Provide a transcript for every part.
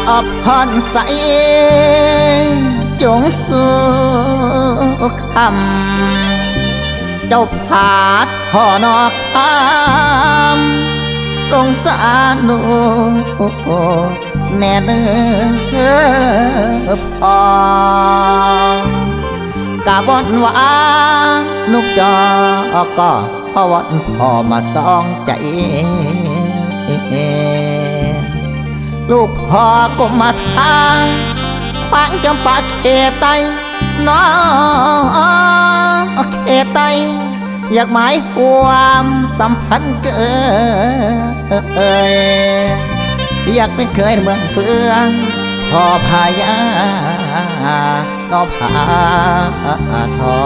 อบพรใสจงสุขคำเจ้าผาดพ่อนอกคำสงสารหนูแน่เด้อพ่อกะบอนว่านุกจอก็พอวันพ่อมาสองใจลูกพ่อก็มาทางขวางจำปาเขตไตน้องเขตไตอยากหมายความสัมพันธ์เกิดอยากเป็นเคยเหมือนเฟืองพ่อพายาน้องพาทอ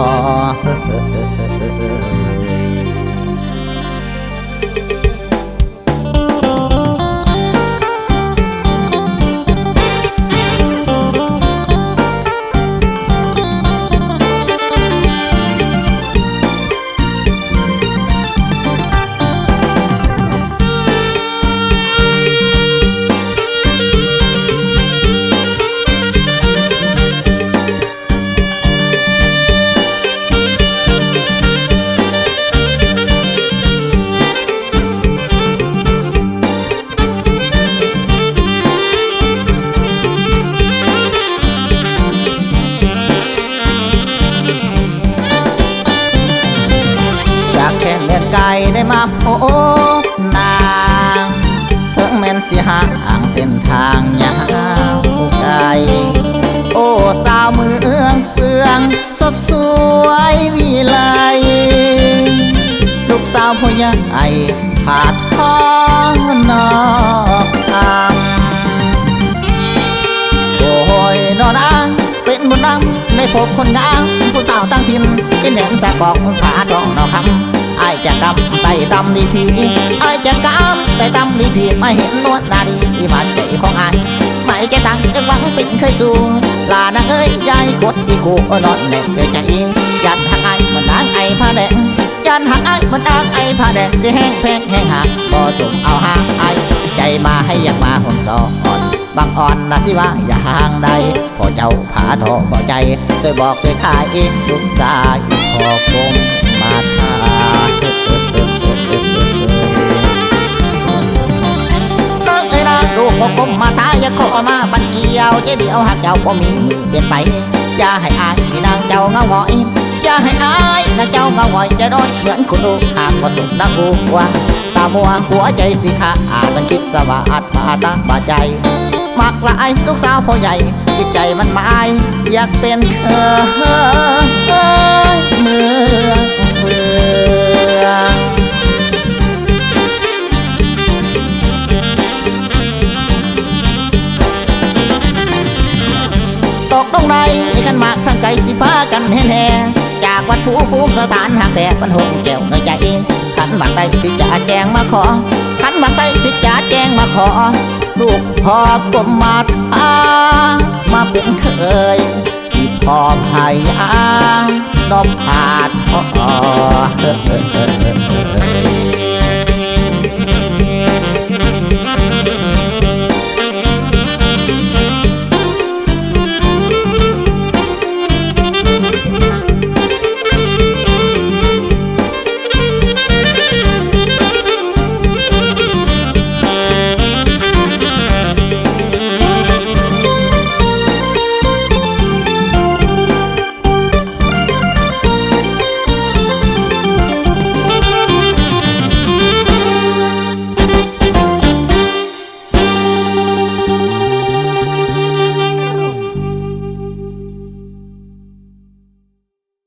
แค่เลียนไก่ได้มาพบนางถึงแม้นสิห่างเส้นทางยาวไกลโอ้สาวเมืองเฟืองสดสวยวิไลลูกสาวพ่อใหญ่ผาดทองนอกคำโอ้ยนอนางเป็นบุญนำในพบคนงามผู้สาวตั้งถิ่นอินแดนแสบบอกผาทองนอกคำไอ้จะกำไต่ตำดีพีไอ้จะกำไต่ตำดีพีไม่เห็นนวดนาดีที่บาดใจของไอ้ไม่ใจตั้งจะหวังเป็นเคยสู้ลานางเอ้ยยายขดที่คู่นอนแนบเกยใจยันหักไอ้มันนางไอ้ผ้าแดงยันหักไอ้มันนางไอ้ผ้าแดงจะแห้งแพงแห้งหักบ่ส่งเอาห่างไอ้ใจมาให้อยากมาผมสอนบางอ่อนนะสิว่าอย่าห่างใดพอเจ้าผาทองบ่ใจช่วยบอกช่วยขายเองลูกสาวขอคงมาทาลูกผมมาท้าอย่าขอมาฟันเกี่ยวเจ๊เดียวหากเจ้าบ่มีมือเปลี่ยนไปอย่าให้อายนางเจ้าเงาหงอยอย่าให้อายนางเจ้าเงาหงอยจะด้อยเหมือนคุณลูกหากว่าสุขนักบูว่าตามัวหัวใจสิขาตั้งคิดสวัสดิ์บาตาบาใจมักละไอลูกสาวพ่อใหญ่จิตใจมันหมายอยากเป็นเมืองเฟืองตกลงในกันมากทั้งไก่สิพากันแห่จากวัดภูมิสถานหากแต่มันหงแก้วในใจขันบางไตสิจะแจงมาขอขันบางไตสิจะแจงมาขอลูกพ่อกลมมามาเป็นเคยที่พ่อพายานบผาทอ